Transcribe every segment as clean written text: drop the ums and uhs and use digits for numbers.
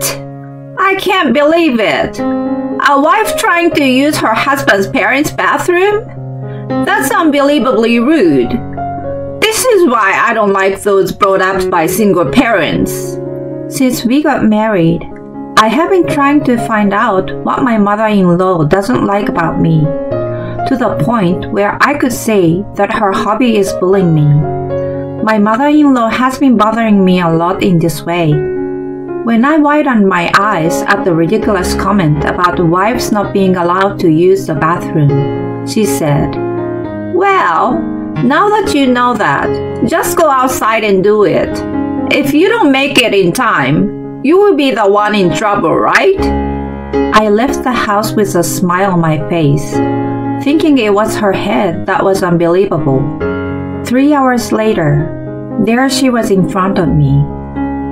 What? I can't believe it. A wife trying to use her husband's parents' bathroom? That's unbelievably rude. This is why I don't like those brought up by single parents. Since we got married, I have been trying to find out what my mother-in-law doesn't like about me, to the point where I could say that her hobby is bullying me. My mother-in-law has been bothering me a lot in this way. When I widened my eyes at the ridiculous comment about wives not being allowed to use the bathroom, she said, "Well, now that you know that, just go outside and do it. If you don't make it in time, you will be the one in trouble, right?" I left the house with a smile on my face, thinking it was her head that was unbelievable. 3 hours later, there she was in front of me.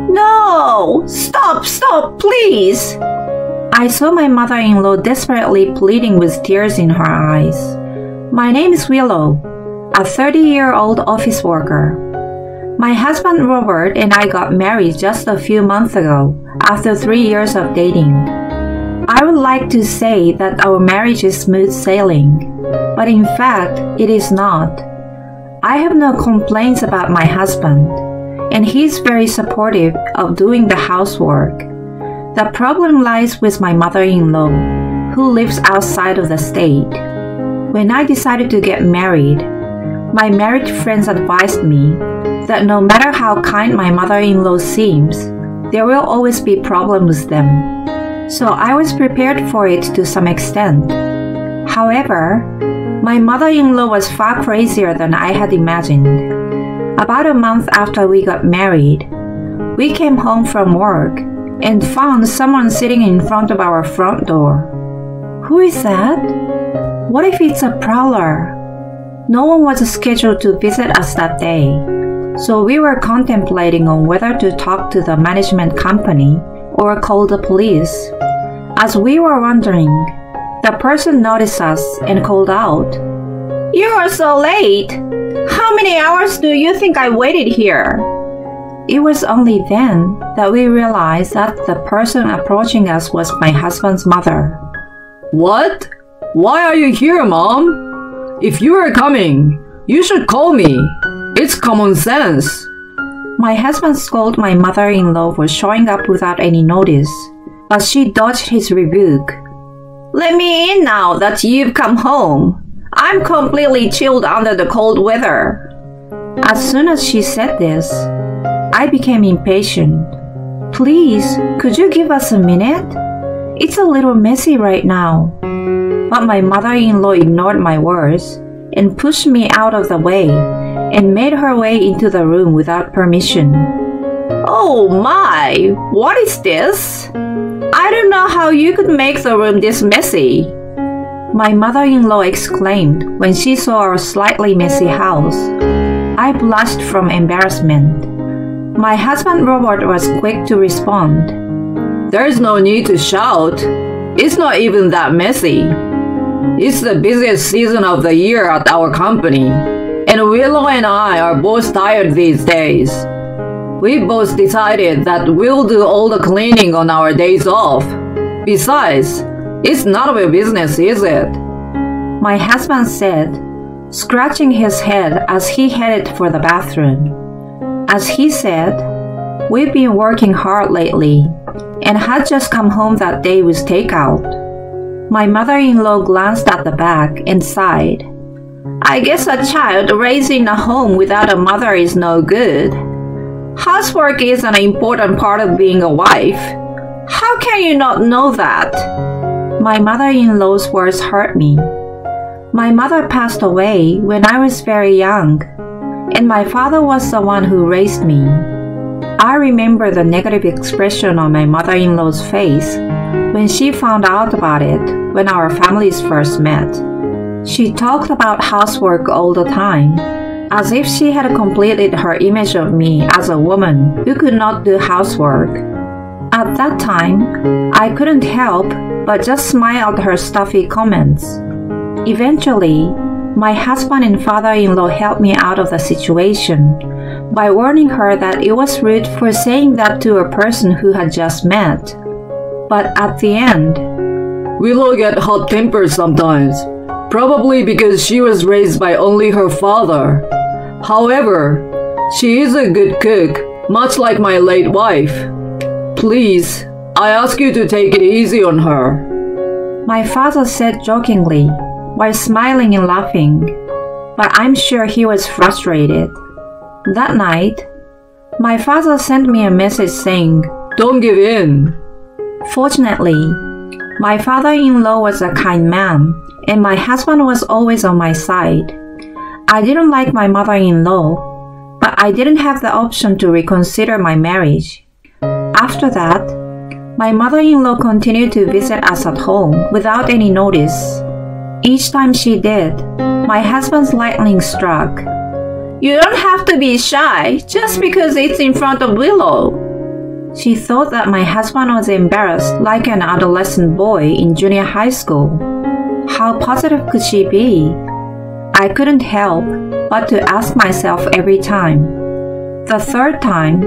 "No! Stop, please!" I saw my mother-in-law desperately pleading with tears in her eyes. My name is Willow, a 30-year-old office worker. My husband Robert and I got married just a few months ago, after 3 years of dating. I would like to say that our marriage is smooth sailing, but in fact, it is not. I have no complaints about my husband, and he's very supportive of doing the housework. The problem lies with my mother-in-law, who lives outside of the state. When I decided to get married, my married friends advised me that no matter how kind my mother-in-law seems, there will always be problems with them. So I was prepared for it to some extent. However, my mother-in-law was far crazier than I had imagined. About a month after we got married, we came home from work and found someone sitting in front of our front door. Who is that? What if it's a prowler? No one was scheduled to visit us that day, so we were contemplating on whether to talk to the management company or call the police. As we were wondering, the person noticed us and called out, "You are so late! How many hours do you think I waited here?" It was only then that we realized that the person approaching us was my husband's mother. "What? Why are you here, Mom? If you are coming, you should call me. It's common sense." My husband scolded my mother-in-law for showing up without any notice, but she dodged his rebuke. "Let me in now that you've come home. I'm completely chilled under the cold weather." As soon as she said this, I became impatient. "Please, could you give us a minute? It's a little messy right now." But my mother-in-law ignored my words and pushed me out of the way and made her way into the room without permission. "Oh my, what is this? I don't know how you could make the room this messy," my mother-in-law exclaimed when she saw our slightly messy house. I blushed from embarrassment. My husband Robert was quick to respond. "There's no need to shout. It's not even that messy. It's the busiest season of the year at our company, and Willow and I are both tired these days. We both decided that we'll do all the cleaning on our days off. Besides, it's none of your business, is it?" my husband said, scratching his head as he headed for the bathroom. As he said, we've been working hard lately and had just come home that day with takeout. My mother-in-law glanced at the bag and sighed. "I guess a child raised in a home without a mother is no good. Housework is an important part of being a wife. How can you not know that?" My mother-in-law's words hurt me. My mother passed away when I was very young, and my father was the one who raised me. I remember the negative expression on my mother-in-law's face when she found out about it when our families first met. She talked about housework all the time, as if she had completed her image of me as a woman who could not do housework. At that time, I couldn't help but just smile at her stuffy comments. Eventually, my husband and father-in-law helped me out of the situation by warning her that it was rude for saying that to a person who had just met. But at the end, Willow get hot-tempered sometimes, probably because she was raised by only her father. However, she is a good cook, much like my late wife. Please, I ask you to take it easy on her. my father said jokingly, while smiling and laughing, but I'm sure he was frustrated. That night, my father sent me a message saying, "Don't give in." Fortunately, my father-in-law was a kind man, and my husband was always on my side. I didn't like my mother-in-law, but I didn't have the option to reconsider my marriage. After that, my mother-in-law continued to visit us at home without any notice. Each time she did, my husband's lightning struck. "You don't have to be shy just because it's in front of Willow." She thought that my husband was embarrassed like an adolescent boy in junior high school. How positive could she be? I couldn't help but to ask myself every time. The third time,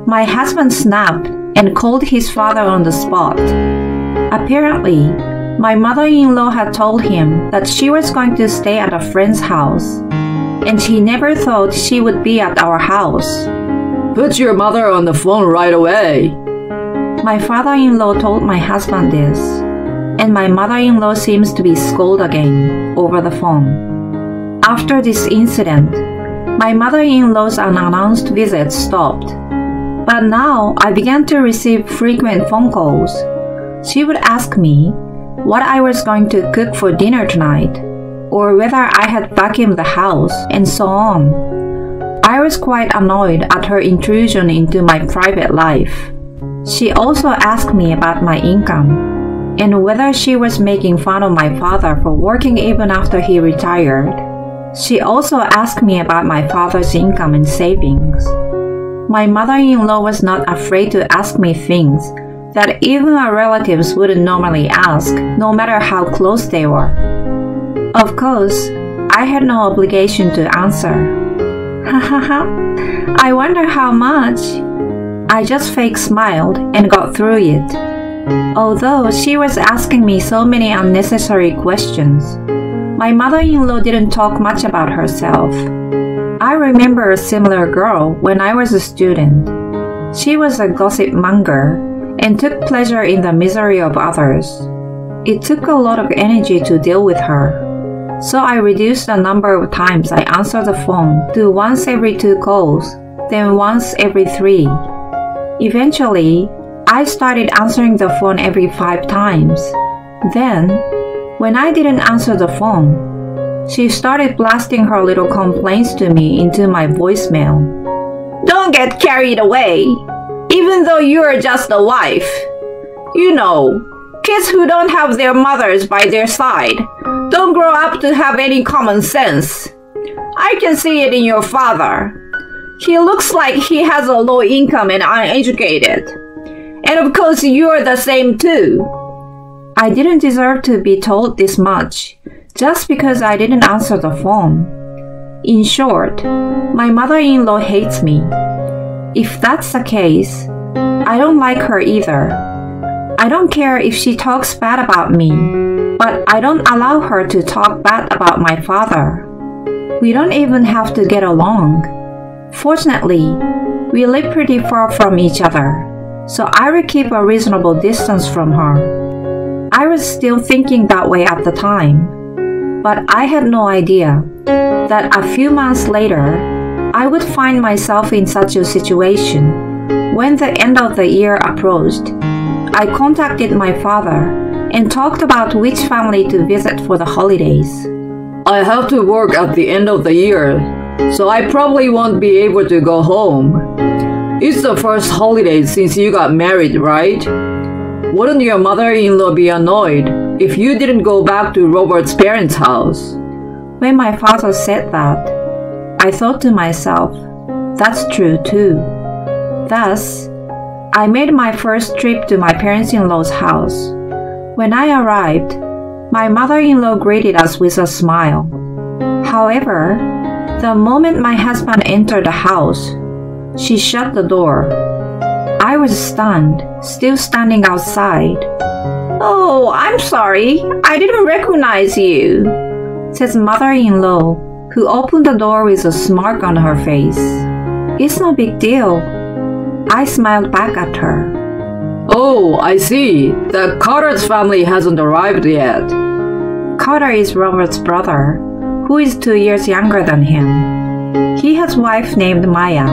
my husband snapped and called his father on the spot. Apparently, my mother-in-law had told him that she was going to stay at a friend's house, and she never thought she would be at our house. "Put your mother on the phone right away." My father-in-law told my husband this, and my mother-in-law seems to be scolded again over the phone. After this incident, my mother-in-law's unannounced visits stopped. But now I began to receive frequent phone calls. She would ask me what I was going to cook for dinner tonight, or whether I had vacuumed the house, and so on. I was quite annoyed at her intrusion into my private life. She also asked me about my income, and whether she was making fun of my father for working even after he retired. She also asked me about my father's income and savings. My mother-in-law was not afraid to ask me things that even our relatives wouldn't normally ask, no matter how close they were. Of course, I had no obligation to answer. Hahaha, I wonder how much? I just fake smiled and got through it. Although she was asking me so many unnecessary questions, my mother-in-law didn't talk much about herself. I remember a similar girl when I was a student. She was a gossip monger and took pleasure in the misery of others. It took a lot of energy to deal with her, so I reduced the number of times I answered the phone to once every 2 calls, then once every 3. Eventually, I started answering the phone every 5 times. Then, when I didn't answer the phone, she started blasting her little complaints to me into my voicemail. "Don't get carried away, even though you're just a wife. You know, kids who don't have their mothers by their side don't grow up to have any common sense. I can see it in your father. He looks like he has a low income and uneducated. And of course, you're the same too." I didn't deserve to be told this much, just because I didn't answer the phone. In short, my mother-in-law hates me. If that's the case, I don't like her either. I don't care if she talks bad about me, but I don't allow her to talk bad about my father. We don't even have to get along. Fortunately, we live pretty far from each other, so I will keep a reasonable distance from her. I was still thinking that way at the time, but I had no idea that a few months later, I would find myself in such a situation. When the end of the year approached, I contacted my father and talked about which family to visit for the holidays. "I have to work at the end of the year, so I probably won't be able to go home. It's the first holiday since you got married, right? Wouldn't your mother-in-law be annoyed if you didn't go back to Robert's parents' house?" When my father said that, I thought to myself, that's true too. Thus, I made my first trip to my parents-in-law's house. When I arrived, my mother-in-law greeted us with a smile. However, the moment my husband entered the house, she shut the door. I was stunned, still standing outside. "Oh, I'm sorry. I didn't recognize you," says mother-in-law, who opened the door with a smirk on her face. "It's no big deal." I smiled back at her. Oh, I see. The Carter's family hasn't arrived yet. Carter is Robert's brother, who is 2 years younger than him. He has a wife named Maya.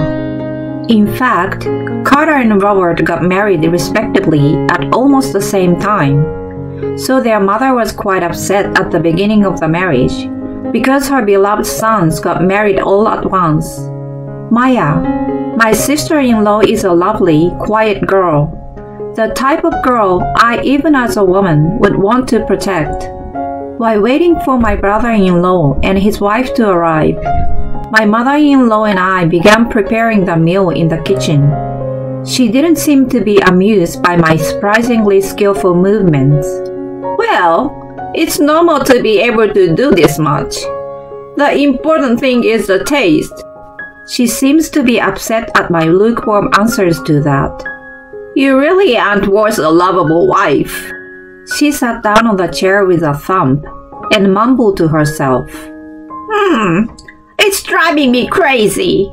In fact, Carter and Robert got married respectively at almost the same time, so their mother was quite upset at the beginning of the marriage because her beloved sons got married all at once. Maya, my sister-in-law, is a lovely, quiet girl, the type of girl I, even as a woman, would want to protect. While waiting for my brother-in-law and his wife to arrive, my mother-in-law and I began preparing the meal in the kitchen. She didn't seem to be amused by my surprisingly skillful movements. "Well, it's normal to be able to do this much. The important thing is the taste." She seems to be upset at my lukewarm answers to that. "You really aren't worth a lovable wife." She sat down on the chair with a thump and mumbled to herself. It's driving me crazy.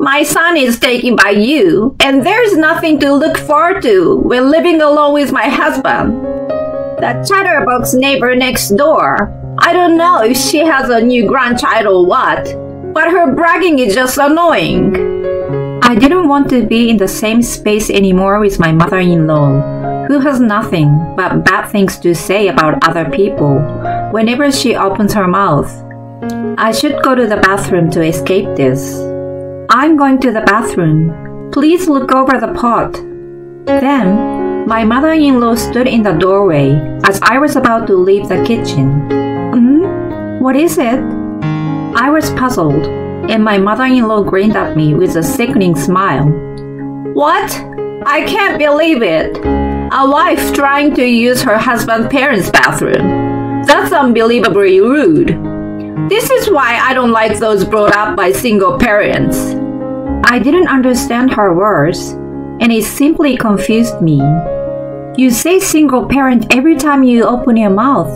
My son is taken by you, and there's nothing to look forward to when living alone with my husband. That chatterbox neighbor next door, I don't know if she has a new grandchild or what, but her bragging is just annoying." I didn't want to be in the same space anymore with my mother-in-law, who has nothing but bad things to say about other people whenever she opens her mouth. I should go to the bathroom to escape this. "I'm going to the bathroom. Please look over the pot." Then, my mother-in-law stood in the doorway as I was about to leave the kitchen. What is it?" I was puzzled, and my mother-in-law grinned at me with a sickening smile. "What? I can't believe it. A wife trying to use her husband's parents' bathroom. That's unbelievably rude. This is why I don't like those brought up by single parents." I didn't understand her words, and it simply confused me. "You say single parent every time you open your mouth,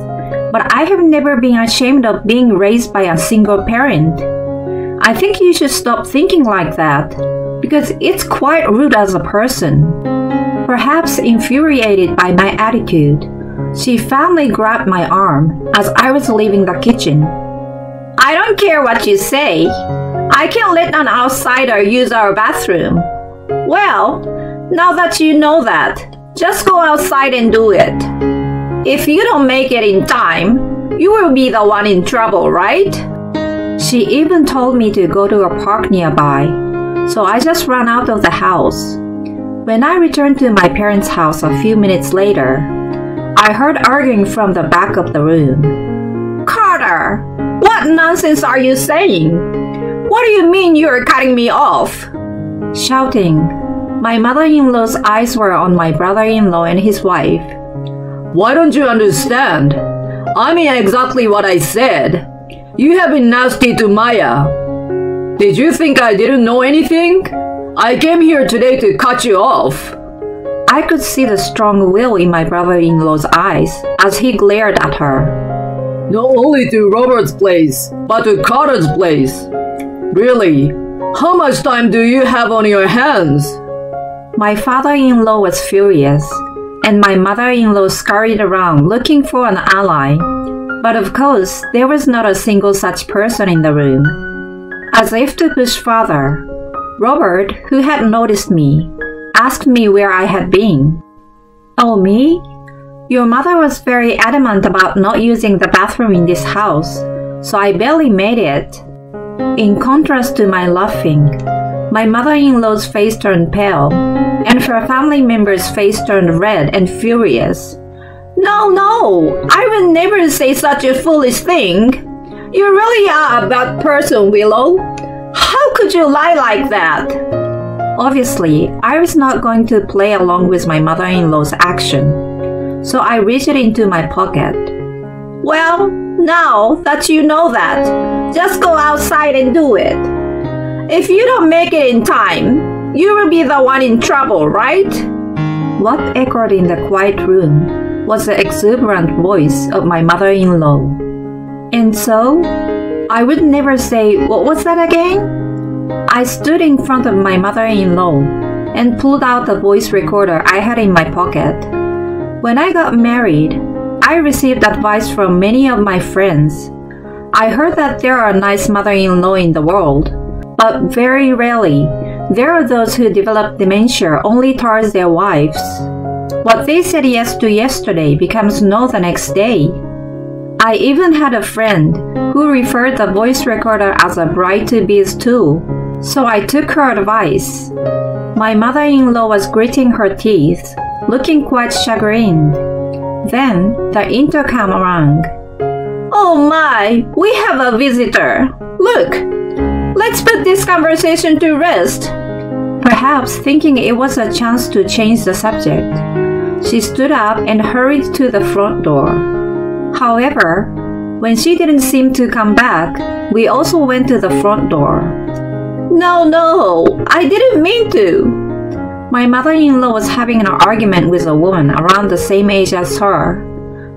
but I have never been ashamed of being raised by a single parent. I think you should stop thinking like that, because it's quite rude as a person." Perhaps infuriated by my attitude, she finally grabbed my arm as I was leaving the kitchen. "I don't care what you say. I can't let an outsider use our bathroom." "Well, now that you know that, just go outside and do it. If you don't make it in time, you will be the one in trouble, right?" She even told me to go to a park nearby, so I just ran out of the house. When I returned to my parents' house a few minutes later, I heard arguing from the back of the room. "Carter, what nonsense are you saying? What do you mean you're cutting me off?" Shouting, my mother-in-law's eyes were on my brother-in-law and his wife. Why don't you understand? I mean exactly what I said. You have been nasty to Maya. Did you think I didn't know anything? I came here today to cut you off." I could see the strong will in my brother-in-law's eyes as he glared at her. "Not only to Robert's place, but to Carter's place. Really, how much time do you have on your hands?" My father-in-law was furious, and my mother-in-law scurried around looking for an ally. But of course, there was not a single such person in the room. As if to push further, Robert, who had noticed me, asked me where I had been. "Oh, me? Your mother was very adamant about not using the bathroom in this house, so I barely made it." In contrast to my laughing, my mother-in-law's face turned pale, and her family member's face turned red and furious. No, I will never say such a foolish thing. You really are a bad person, Willow. How could you lie like that?" Obviously, I was not going to play along with my mother-in-law's action, so I reached into my pocket. "Well, now that you know that, just go outside and do it. If you don't make it in time, You will be the one in trouble, right? What echoed in the quiet room was the exuberant voice of my mother-in-law. And so, I would never say, what was that again? I stood in front of my mother-in-law and pulled out the voice recorder I had in my pocket. When I got married, I received advice from many of my friends. I heard that there are nice mother-in-law in the world, but very rarely, there are those who develop dementia only towards their wives. What they said yes to yesterday becomes no the next day. I even had a friend who referred the voice recorder as a bride-to-be's tool, so I took her advice. My mother-in-law was gritting her teeth, looking quite chagrined. Then the intercom rang. Oh my, we have a visitor. Look, let's put this conversation to rest. Perhaps thinking it was a chance to change the subject, she stood up and hurried to the front door. However, when she didn't seem to come back, we also went to the front door. No, I didn't mean to. My mother-in-law was having an argument with a woman around the same age as her.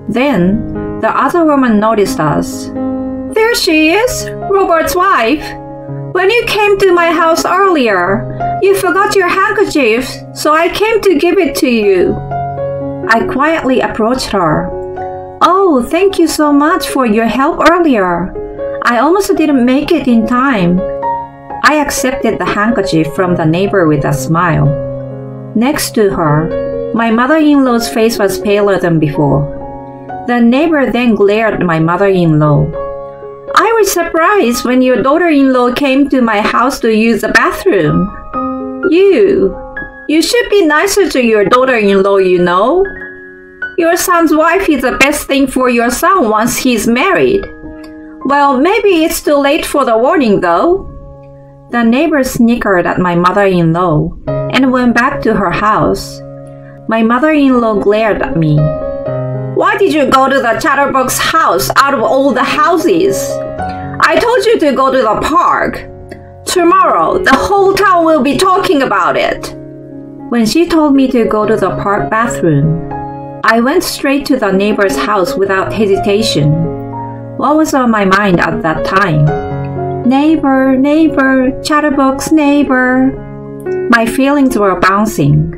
Then, the other woman noticed us. There she is, Robert's wife. When you came to my house earlier, you forgot your handkerchief, so I came to give it to you. I quietly approached her. Oh, thank you so much for your help earlier. I almost didn't make it in time. I accepted the handkerchief from the neighbor with a smile. Next to her, my mother-in-law's face was paler than before. The neighbor then glared at my mother-in-law. I was surprised when your daughter-in-law came to my house to use the bathroom. You should be nicer to your daughter-in-law, you know. Your son's wife is the best thing for your son once he's married. Well, maybe it's too late for the warning, though. The neighbor snickered at my mother-in-law and went back to her house. My mother-in-law glared at me. Why did you go to the Chatterbox house out of all the houses? I told you to go to the park. Tomorrow, the whole town will be talking about it. When she told me to go to the park bathroom, I went straight to the neighbor's house without hesitation. What was on my mind at that time? Neighbor, Chatterbox neighbor. My feelings were bouncing.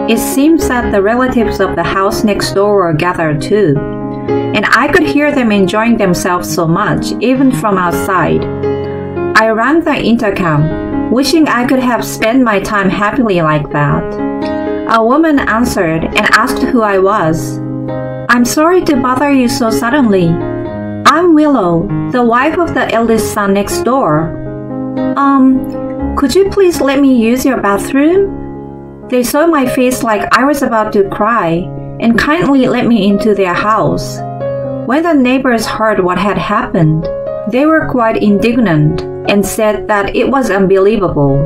It seems that the relatives of the house next door were gathered too, and I could hear them enjoying themselves so much, even from outside. I rang the intercom, wishing I could have spent my time happily like that. A woman answered and asked who I was. I'm sorry to bother you so suddenly. I'm Willow, the wife of the eldest son next door. Could you please let me use your bathroom? They saw my face like I was about to cry and kindly let me into their house. When the neighbors heard what had happened, they were quite indignant and said that it was unbelievable.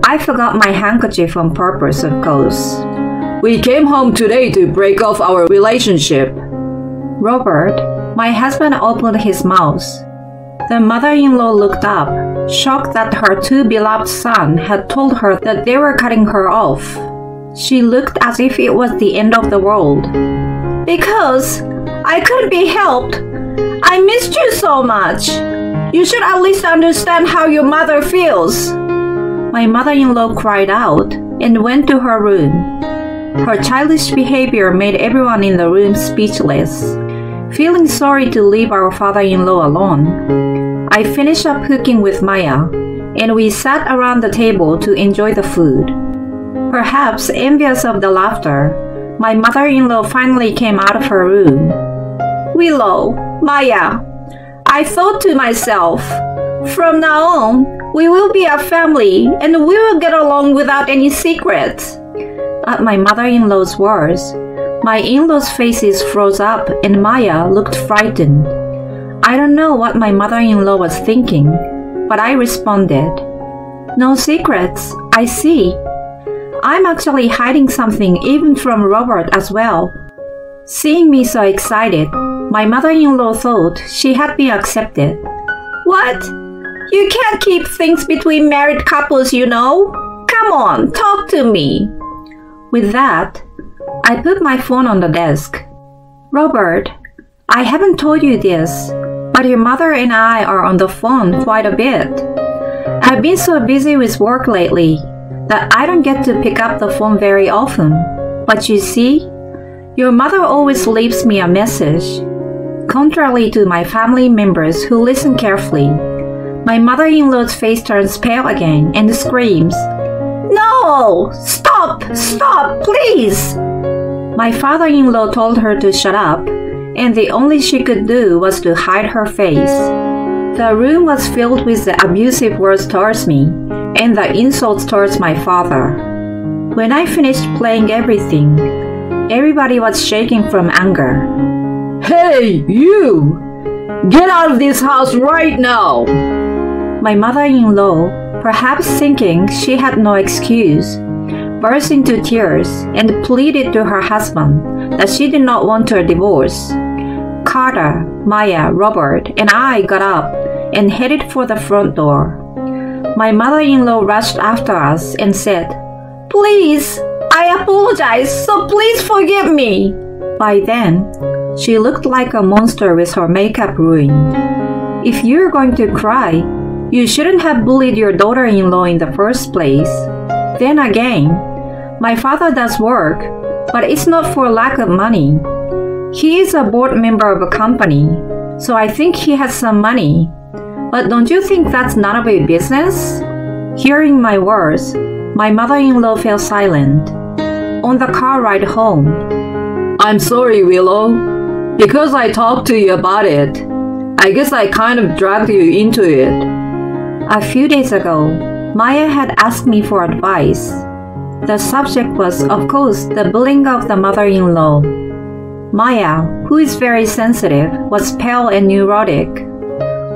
I forgot my handkerchief on purpose, of course. We came home today to break off our relationship. Robert, my husband, opened his mouth. The mother-in-law looked up, shocked that her too-beloved son had told her that they were cutting her off. She looked as if it was the end of the world. Because I couldn't be helped. I missed you so much. You should at least understand how your mother feels. My mother-in-law cried out and went to her room. Her childish behavior made everyone in the room speechless. Feeling sorry to leave our father-in-law alone, I finished up cooking with Maya, and we sat around the table to enjoy the food. Perhaps envious of the laughter, my mother-in-law finally came out of her room. Willow, Maya, I thought to myself, from now on, we will be a family and we will get along without any secrets. At my mother-in-law's words, my in-laws' faces froze up and Maya looked frightened. I don't know what my mother-in-law was thinking, but I responded, No secrets, I see. I'm actually hiding something even from Robert as well. Seeing me so excited, my mother-in-law thought she had been accepted. What? You can't keep things between married couples, you know. Come on, talk to me. With that, I put my phone on the desk. Robert, I haven't told you this, but your mother and I are on the phone quite a bit. I've been so busy with work lately that I don't get to pick up the phone very often. But you see, your mother always leaves me a message. Contrary to my family members who listen carefully, my mother-in-law's face turns pale again and screams, "No! Stop! Stop! Please!" My father-in-law told her to shut up, and the only she could do was to hide her face. The room was filled with the abusive words towards me and the insults towards my father. When I finished playing everything, everybody was shaking from anger. Hey, you! Get out of this house right now! My mother-in-law, perhaps thinking she had no excuse, burst into tears and pleaded to her husband that she did not want a divorce. Carter, Maya, Robert, and I got up and headed for the front door. My mother-in-law rushed after us and said, "Please, I apologize, so please forgive me." By then, she looked like a monster with her makeup ruined. If you're going to cry, you shouldn't have bullied your daughter-in-law in the first place. Then again, my father does work, but it's not for lack of money. He is a board member of a company, so I think he has some money. But don't you think that's none of your business? Hearing my words, my mother-in-law fell silent. On the car ride home, I'm sorry, Willow. Because I talked to you about it, I guess I kind of dragged you into it. A few days ago, Maya had asked me for advice. The subject was, of course, the bullying of the mother-in-law. Maya, who is very sensitive, was pale and neurotic.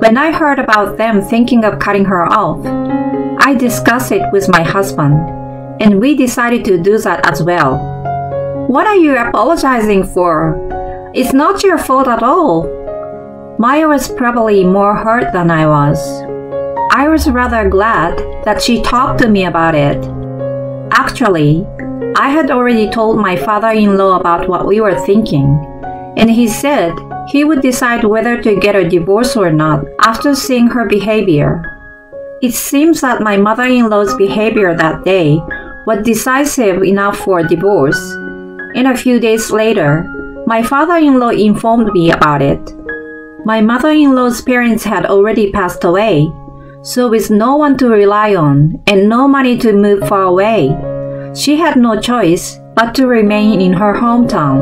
When I heard about them thinking of cutting her off, I discussed it with my husband, and we decided to do that as well. "What are you apologizing for? It's not your fault at all." Maya was probably more hurt than I was. I was rather glad that she talked to me about it. Actually, I had already told my father-in-law about what we were thinking, and he said he would decide whether to get a divorce or not after seeing her behavior. It seems that my mother-in-law's behavior that day was decisive enough for a divorce, and a few days later, my father-in-law informed me about it. My mother-in-law's parents had already passed away, so with no one to rely on and no money to move far away, she had no choice but to remain in her hometown.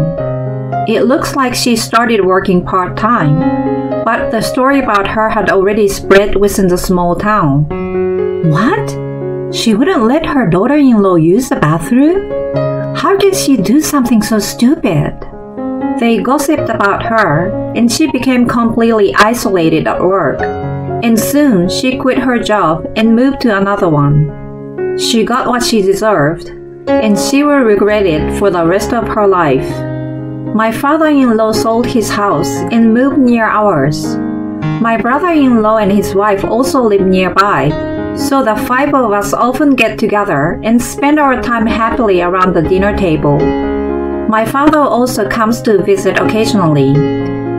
It looks like she started working part-time, but the story about her had already spread within the small town. What? She wouldn't let her daughter-in-law use the bathroom? How did she do something so stupid? They gossiped about her, and she became completely isolated at work. And soon she quit her job and moved to another one. She got what she deserved, and she will regret it for the rest of her life. My father-in-law sold his house and moved near ours. My brother-in-law and his wife also live nearby, so the five of us often get together and spend our time happily around the dinner table. My father also comes to visit occasionally,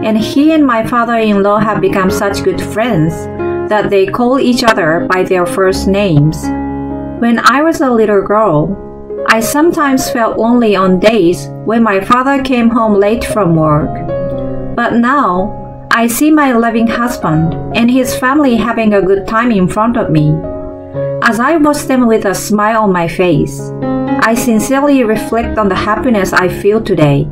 and he and my father-in-law have become such good friends that they call each other by their first names. When I was a little girl, I sometimes felt lonely on days when my father came home late from work. But now, I see my loving husband and his family having a good time in front of me. As I watch them with a smile on my face, I sincerely reflect on the happiness I feel today